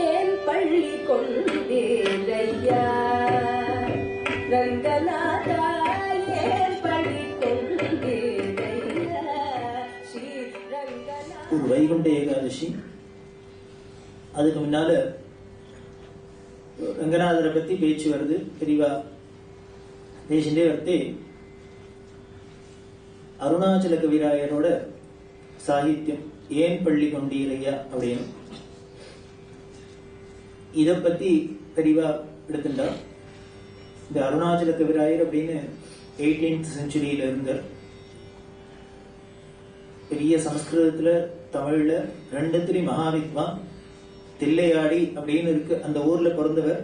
ஏன் பள்ளி கொண்டேரையா ரங்கநாதா ஏன் பள்ளி கொண்டேரையா ஸ்ரீ ரங்கநாத. ஒரு வைகுண்ட ஏகாதசி, அதுக்கு முன்னால ரங்கநாதரை பத்தி பேச்சு வருது. பெரியவா பேசிட்டே வரத்தே அருணாச்சல கவிராயரோட சாகித்யம் ஏன் பள்ளி கொண்டீரையா அப்படின்னு இத பத்தி பெரியவா எடுத்துட்டா. இந்த அருணாச்சல கவிராயர் அப்படின்னு 18th செஞ்சுரியில இருந்தார். பெரிய சமஸ்கிருதத்துல தமிழ்ல ரெண்டுத்திலையும் மகாவித்வான். தில்லையாடி அப்படின்னு இருக்கு அந்த ஊர்ல பிறந்தவர்.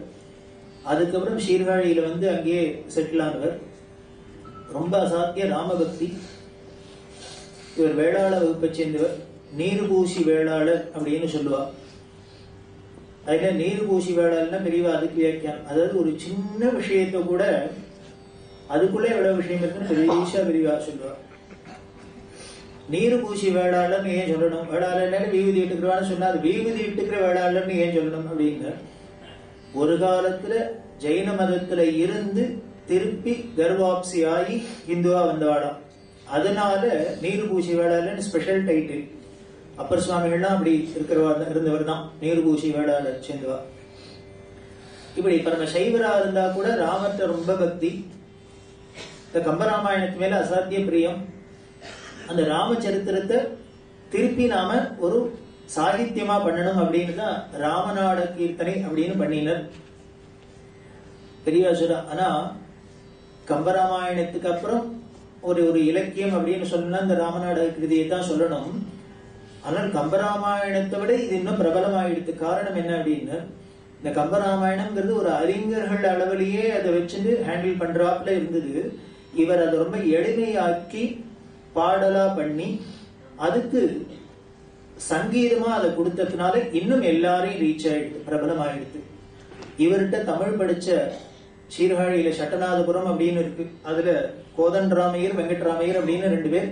அதுக்கப்புறம் சீர்காழியில வந்து அங்கேயே செட்டில் ஆனவர். ரொம்ப அசாத்திய ராமபக்தி. இவர் வேளாள வகுப்பை சேர்ந்தவர். நீர்பூசி வேளாளர் அப்படின்னு சொல்லுவா. அதுல நீர்பூசி வேளாளர்னா பெரியவா அதுக்கு வியாக்கியானம். அதாவது ஒரு சின்ன விஷயத்த கூட அதுக்குள்ள எவ்வளவு விஷயம் இருக்குன்னு பெரியசா பெரியவா சொல்லுவா. நீரு பூசி வேளாளர்னு ஏன் சொல்லணும்? வேளாளர் வீபதி இட்டுக்கிறவான்னு சொன்னா அது வீபதி இட்டுக்கிற வேளாளர்னு ஏன் சொல்லணும் அப்படின்னு, ஒரு காலத்துல ஜெயின மதத்துல இருந்து திருப்பி கர்வாப்சி ஆகி இந்துவா வந்தவாடாம். அதனால நீரு பூசி வேளாளர்னு ஸ்பெஷல் டைட்டில். அப்பர் சுவாமிகள்லாம் அப்படி இருக்கிறவா இருந்தவர் தான் நீரு பூசி வேளாளர் சேர்ந்தவா. இப்படி இப்ப நம்ம சைவரா இருந்தா கூட ராமத்தை ரொம்ப பக்தி. இந்த கம்பராமாயணத்து மேல அசாத்திய பிரியம். அந்த ராமச்சரித்திரத்தை திருப்பி நாம ஒரு சாகித்யமா பண்ணணும் அப்படின்னு தான் ராமநாட கீர்த்தனை அப்படின்னு பண்ணினர் பெரியவாசுரா. ஆனா கம்பராமாயணத்துக்கு அப்புறம் ஒரு ஒரு இலக்கியம் அப்படின்னு சொல்லணும்னா இந்த ராமநாட கிருதியை தான் சொல்லணும். ஆனால் கம்பராமாயணத்தை விட இது இன்னும் பிரபலமாயிடுது. காரணம் என்ன அப்படின்னு, இந்த கம்பராமாயணம்ங்கிறது ஒரு அறிஞர்கள் அளவிலேயே அதை வச்சுட்டு ஹேண்டில் பண்றாப்புல இருந்தது. இவர் அதை ரொம்ப எளிமையாக்கி பாடலா பண்ணி அதுக்கு சங்கீதமா அதை கொடுத்ததுனால இன்னும் எல்லாரையும் ரீச் ஆயிடுது, பிரபலம் ஆயிடுது. இவர்கிட்ட தமிழ் படிச்ச சீர்காழியில சட்டநாதபுரம் அப்படின்னு இருக்கு. அதுல கோதண்டராமையர் வெங்கட்ராமையர் அப்படின்னு 2 பேர்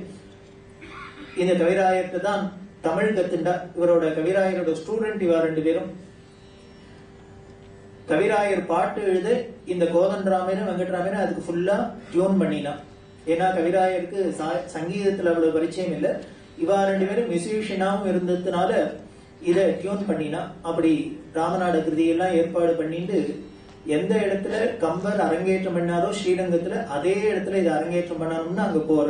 இந்த கவிராயத்தை தான் தமிழ் கத்துண்டா. இவரோட கவிராயரோட ஸ்டூடெண்ட் இவா 2 பேரும். கவிராயர் பாட்டு எழுத இந்த கோதண்டராமையரும் வெங்கட்ராமையரும் அதுக்கு ஃபுல்லா டியூன் பண்ணினா. ஏன்னா கவிராயருக்கு சங்கீதத்துல அவ்வளவு பரிச்சயம் இல்லை. இவா 2 பேரும் மியூசிஷியனாவும் இருந்ததுனால இதை டியூன் பண்ணினா. அப்படி ராமநாட கிருதியெல்லாம் ஏற்பாடு பண்ணிட்டு எந்த இடத்துல கம்பர் அரங்கேற்றம் பண்ணாரோ ஸ்ரீரங்கத்துல அதே இடத்துல இதை அரங்கேற்றம் பண்ணணும்னு அங்க போற.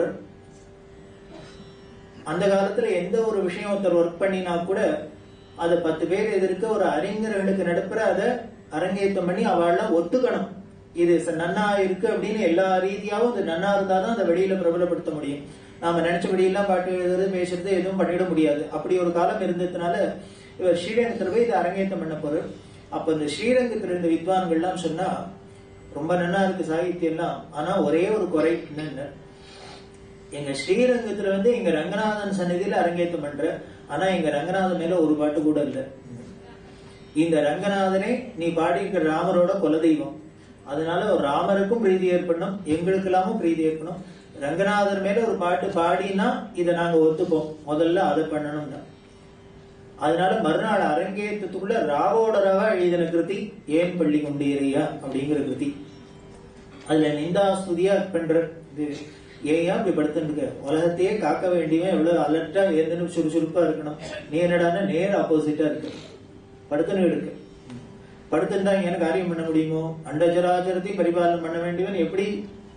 அந்த காலத்துல எந்த ஒரு விஷயம் ஒருத்தர் ஒர்க் பண்ணினா கூட அதை 10 பேர் எதிர்க்க ஒரு அறிஞர்களுக்கு நடுப்புற அதை அரங்கேற்றம் பண்ணி அவள்லாம் ஒத்துக்கணும். இது நன்னா இருக்கு அப்படின்னு எல்லா ரீதியாவும் அது நன்னா இருந்தாதான் அதை வெளியில பிரபலப்படுத்த முடியும். நாம நினைச்சபடி எல்லாம் பாட்டு எழுதுறது பேசுறது எதுவும் பண்ணிட முடியாது. அப்படி ஒரு காலம் இருந்ததுனால இவர் ஸ்ரீரங்கத்துல போய் இதை அரங்கேற்றம் பண்ண போறார். அப்ப இந்த ஸ்ரீரங்கத்துல இருந்த வித்வான்கள்லாம் சொன்னா ரொம்ப நன்னா இருக்கு சாகித்யம் எல்லாம், ஆனா ஒரே ஒரு குறை என்னன்னு, எங்க ஸ்ரீரங்கத்துல வந்து எங்க ரங்கநாதன் சன்னதியில அரங்கேற்றம் பண்ற, ஆனா எங்க ரங்கநாதன் மேல ஒரு பாட்டு கூட இல்ல. இந்த ரங்கநாதனே நீ பாடியிருக்கிற ராமரோட குலதெய்வம். அதனால ஒரு ராமருக்கும் பிரீதி ஏற்படணும், எங்களுக்கு எல்லாமும் பிரீதி ஏற்படணும். ரங்கநாதர் மேல ஒரு பாட்டு பாடினா இதை நாங்க ஒத்துப்போம், முதல்ல அதை பண்ணணும்னா. அதனால மறுநாள் அரங்கேற்றத்துக்குள்ள ராவோடரவா எழுதின கிருதி ஏன் பள்ளி கொண்டீரையா அப்படிங்கிற கிருதி. அதுல நிந்தாஸ்துதியா பண்ற ஏன் இப்படி படுத்துட்டு உலகத்தையே காக்க வேண்டியவன் எவ்வளவு அலர்ட்டா ஏற்கனவே சுறுசுறுப்பா இருக்கணும். நீ என்னடான நேர் ஆப்போசிட்டா இருக்கு, படுத்துன்னு இருக்கு. படுத்துட்டா இங்க காரியம் பண்ண முடியுமோ? அண்டஜராஜரத்தையும் பரிபாலனம் பண்ண வேண்டியவன் எப்படி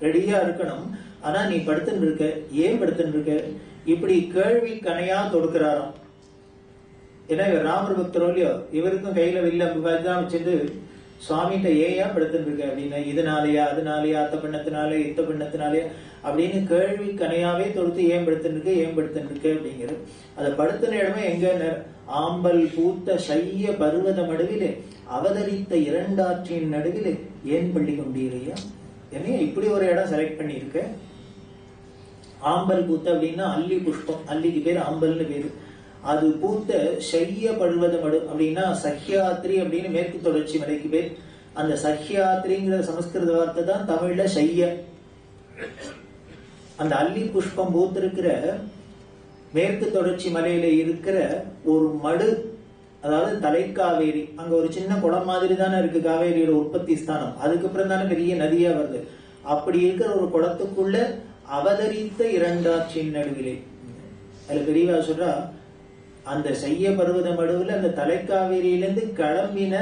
ரெடியா இருக்கணும். ஆனா நீ படுத்துன்னு இருக்க, ஏன் படுத்துன்னு இருக்க? இப்படி கேள்வி கணையா தொடுக்கிறாராம். ஏன்னா இவர் ராமர் பக்தரோ இல்லையோ, இவருக்கும் கையில வில்ல தான் வச்சுட்டு சுவாமிகிட்ட ஏயா படுத்துட்டு இருக்க அப்படின்னா, இதனாலயா அதனாலயா அத்த பண்ணத்தினாலே இத்த பண்ணத்தினாலே அப்படின்னு கேள்வி கனையாவே தொடுத்து ஏன் படுத்துட்டு இருக்கு ஏன் படுத்துட்டு இருக்கு அப்படிங்கிறது. அதை படுத்தின இடமே எங்க, ஆம்பல் பூத்த சைய பருவத மடுவிலே அவதரித்த 2 ஆற்றின் நடுவிலே ஏன் பள்ளி கொண்டீரையா? என்ன இப்படி ஒரு இடம் செலக்ட் பண்ணிருக்க? ஆம்பல் பூத்த அப்படின்னா அல்லி புஷ்பம், அல்லிக்கு பேரு ஆம்பல்னு பேரு. அது பூத்த சைய பருவத மடு அப்படின்னா சஹ்யாத்ரி அப்படின்னு மேற்கு தொடர்ச்சி மலைக்கு பேர். அந்த சஹ்யாத்ரிங்கிற சமஸ்கிருத வார்த்தை தான் தமிழ்ல சைய. அந்த அல்லி புஷ்பம் பூத்திருக்கிற 2 ஆற்றின் நடுவிலே ஏன் பள்ளி கொண்டீரையா? என்ன இப்படி ஒரு இடம் செலக்ட் பண்ணிருக்க? ஆம்பல் பூத்த அப்படின்னா அல்லி புஷ்பம், அல்லிக்கு பேரு ஆம்பல்னு பேரு. அது பூத்த சைய பருவத மடு அப்படின்னா சஹ்யாத்ரி அப்படின்னு மேற்கு தொடர்ச்சி மலைக்கு பேர். அந்த சஹ்யாத்ரிங்கிற சமஸ்கிருத வார்த்தை தான் தமிழ்ல சைய. அந்த அல்லி புஷ்பம் பூத்திருக்கிற மேற்கு தொடர்ச்சி மலையில இருக்கிற ஒரு மடு, அதாவது தலைக்காவேரி, அங்க ஒரு சின்ன குளம் மாதிரி தானே இருக்கு காவேரியோட உற்பத்தி ஸ்தானம், அதுக்கப்புறம் தானே பெரிய நதியா வருது. அப்படி இருக்கிற ஒரு குளத்துக்குள்ள அவதரித்த இரண்டாற்றின் நடுவிலே, அதுல பெரியவா சொல்றா, அந்த செய்ய பருவத மடுவுல அந்த தலைக்காவேரியிலிருந்து கிளம்பின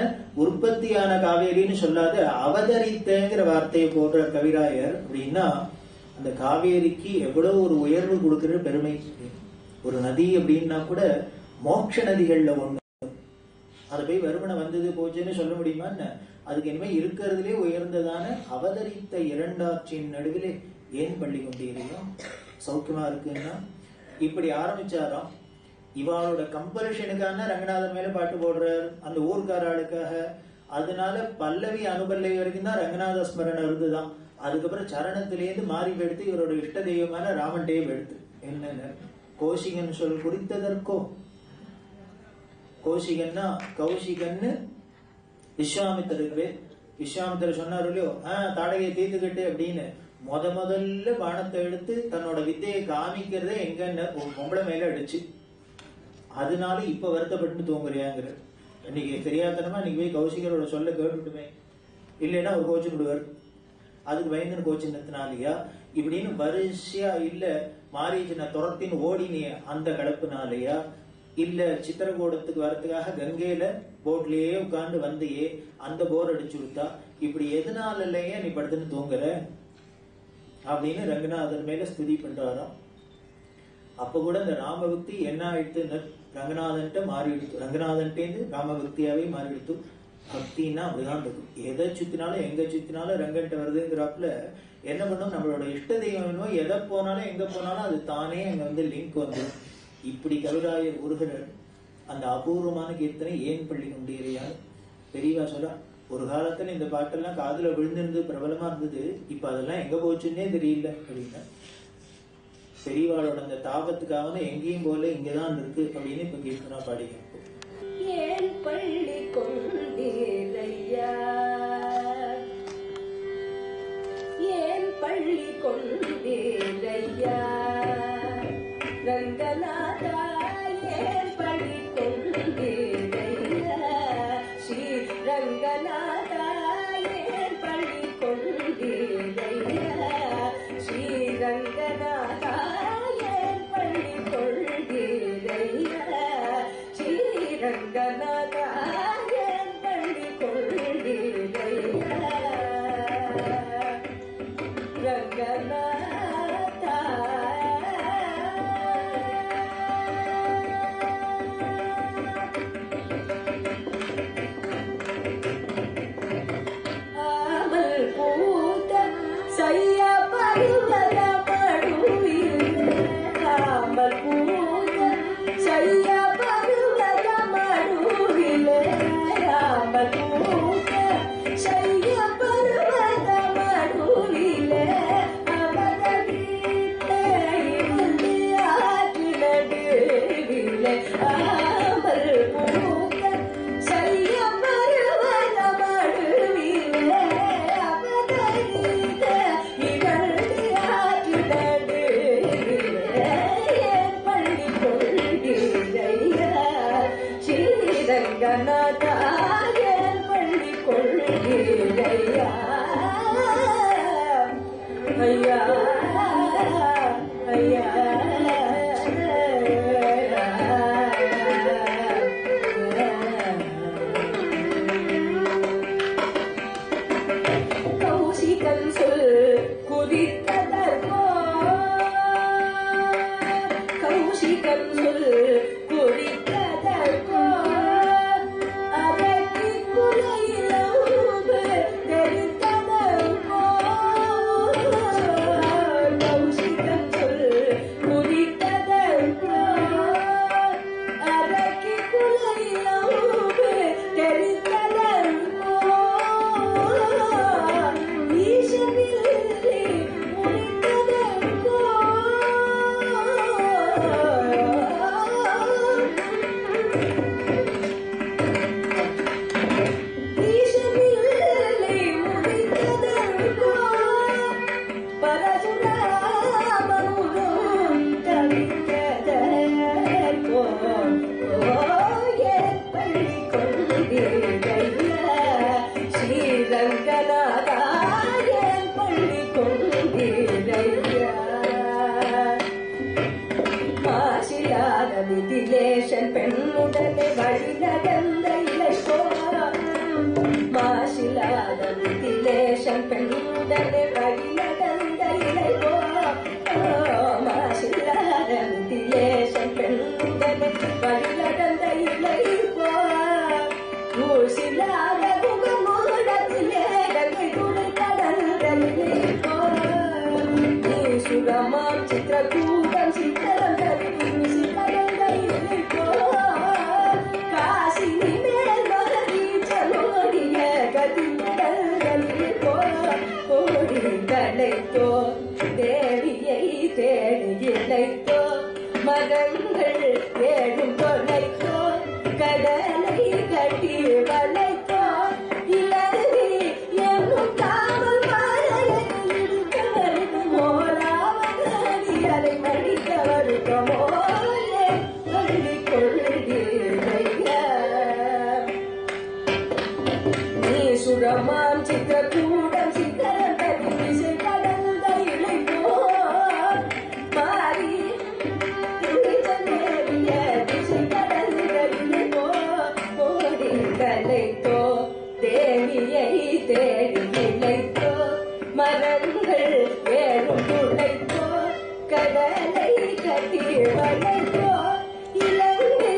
உற்பத்தியான காவேரின்னு சொல்லாத அவதரித்தங்கிற வார்த்தையை போடுற கவிராயர். அப்படின்னா அந்த காவேரிக்கு எவ்வளவு ஒரு உயர்வு கொடுக்கிற பெருமை. ஒரு நதி அப்படின்னா கூட மோட்ச நதிகள்ல ஒண்ணு. அது போய் வருமனை வந்தது போச்சுன்னு சொல்ல முடியுமா என்ன? அதுக்கு இனிமே இருக்கிறதுலே உயர்ந்ததான அவதரித்த இரண்டாற்றின் நடுவிலே ஏன் பள்ளி கொண்டீர்களோ சௌக்கியமா இருக்குன்னா இப்படி ஆரம்பிச்சாராம். இவாளோட கம்பல்ஷனுக்கான ரங்கநாதன் மேல பாட்டு போடுறார் அந்த ஊர்க்கார ஆளுக்காக. அதனால பல்லவி அனுபல்லவி வரைக்கும் தான் ரங்கநாத ஸ்மரணம் இருந்துதான். அதுக்கப்புறம் சரணத்திலேருந்து மாறி எடுத்து இவரோட இஷ்ட தெய்வமான ராமன்டே எடுத்து என்னன்னு கோஷிகன் சொல் குறித்ததற்கோ, கோஷிகன்னா கௌஷிகன்னு விஸ்வாமித்திரருக்கு விஸ்வாமித்திரர் சொன்னார் இல்லையோ, தாடகையை தீர்த்துக்கிட்டு அப்படின்னு முதல்ல பானத்தை எடுத்து தன்னோட வித்தையை காமிக்கிறதே எங்கன்னு பொம்பளை மேல அடிச்சு. அதனால இப்ப வருத்தப்பட்டு தூங்குறியாங்கிற. இன்னைக்கு தெரியாதனமா இன்னைக்கு போய் கௌஷிகரோட சொல்ல கேட்டுட்டுமே, இல்லைன்னா ஒரு கோச்சு விடுவார். அதுக்கு பயந்து கோச்சினத்தினாலயா இப்படின்னு வரிசையா, இல்ல மாரீஜனை துரத்தின் ஓடினிய அந்த கலப்புனாலயா, இல்ல சித்திரகூடத்துக்கு வரத்துக்காக கங்கையில போட்லயே உட்கார்ந்து வந்தையே அந்த போர் அடிச்சு விட்டா, இப்படி எதனால இல்லையே நீ படுத்துன்னு தூங்குற அப்படின்னு ரங்கநாதன் மேல ஸ்துதி பண்றாராம். அப்ப கூட இந்த ராமபக்தி என்ன ஆயிடுத்து, ரங்கநாதன்ட்ட மாறி எடுத்து, ரங்கநாதன்ட்டேந்து ராமபக்தியாவே மாறி எடுத்து. பக்தின்னா அப்படிதான் இருக்கும். எதை சுத்தினாலும் எங்க சுத்தினாலும் ரங்கன்ட்ட வருதுங்கிறாப்புல என்ன பண்ணும், நம்மளோட இஷ்ட தெய்வம் எதை போனாலும் எங்க போனாலும் அது தானே அங்க வந்து லிங்க் வந்து. இப்படி கவிராயர் உருகிறார். அந்த அபூர்வமான கீர்த்தனை ஏன் பள்ளி கொண்டீரையா பெரியவா சொல்ல. ஒரு காலத்துல இந்த பாட்டெல்லாம் காதுல விழுந்திருந்து பிரபலமா இருந்தது, இப்ப அதெல்லாம் எங்க போச்சுன்னே தெரியல அப்படின்னா. பெரியவாளோட அந்த தாபத்துக்காக எங்கேயும் போல இங்கதான் இருக்கு அப்படின்னு இப்ப கீர்த்தனா பாடிக்க. ஏன் பள்ளி கொண்டீரையா, ஏன் பள்ளி கொண்டீரையா, ரங்கநாதா ஏன் பள்ளி கொண்டீரையா, ஸ்ரீ ரங்கநாதா ஏன் பள்ளி கொண்டீரையா, ஸ்ரீ ரங்கநாதா ஏன் பள்ளி கொண்டீரையா, ஸ்ரீ ரங்கநாதா ஏன் பள்ளி கொண்டீரையா, ரங்கநாதா மிதிலேஷன் பெண்ணுடனே வழி நடந்த இலை மாசிலாத மிதிலேஷன் பெண்ணுடனே வழி நடந்த இலை மாசிலாத மிதிலேஷன் பெண்ணுடனே வழி நடந்த இலை ஊசிலாத முகமூடத்திலே துணை கடந்த இலை சுரமாம் சித்திரகூடம் சித்தரம் தரிசி கடந்த இலை காசினி மேல் மலரி சலோடிய கதிமுடல்களில் கோடி களைத்தோ தேவியை தேடி இழைத்தோ மதங்கள் ஏழும் தொலைத்தோ கடலை கட்டி வளைத்தோ இளவி என்னும் காவல் மாலையில் மோராவதி அதை மடிக்க வருத்தமோ பள்ளி கொள்கிறைய நீ சுரமாம் சித்திரகூடம் சித்தரம் தரிசை கடந்த இலை மாறி திசை கடந்த இலை கோடி கலைத்தோ தேவியை தேடி இழைத்தோ மரங்கள் ஏறும் துளைத்தோ கடலை கட்டி வளைத்தோ இலங்கை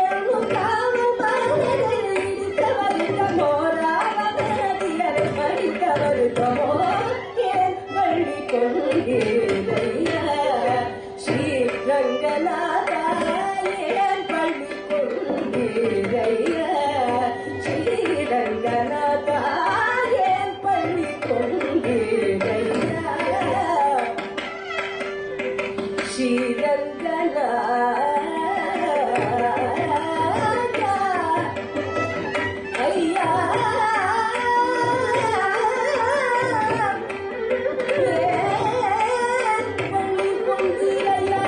என்னும் காவல் மாலையில் இடித்த வருத்த மோராவதி அதை மடித்த வருத்தமோ ஏன் பள்ளி கொள்கிறையா ஸ்ரீரங்கநாதா ஏன் பள்ளி கொள்கிறையா ஸ்ரீரங்கநாதா ஏன் பள்ளி கொள்கிறையா ஸ்ரீரங்கநாதா ஐயா பள்ளி கொள்கிறையா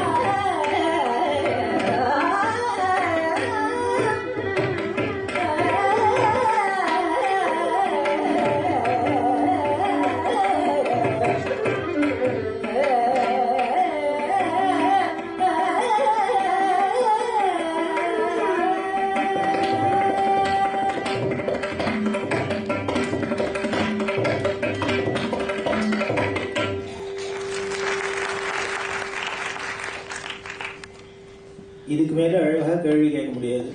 இதுக்கு மேல அழகா கேள்வி கேட்க முடியாது.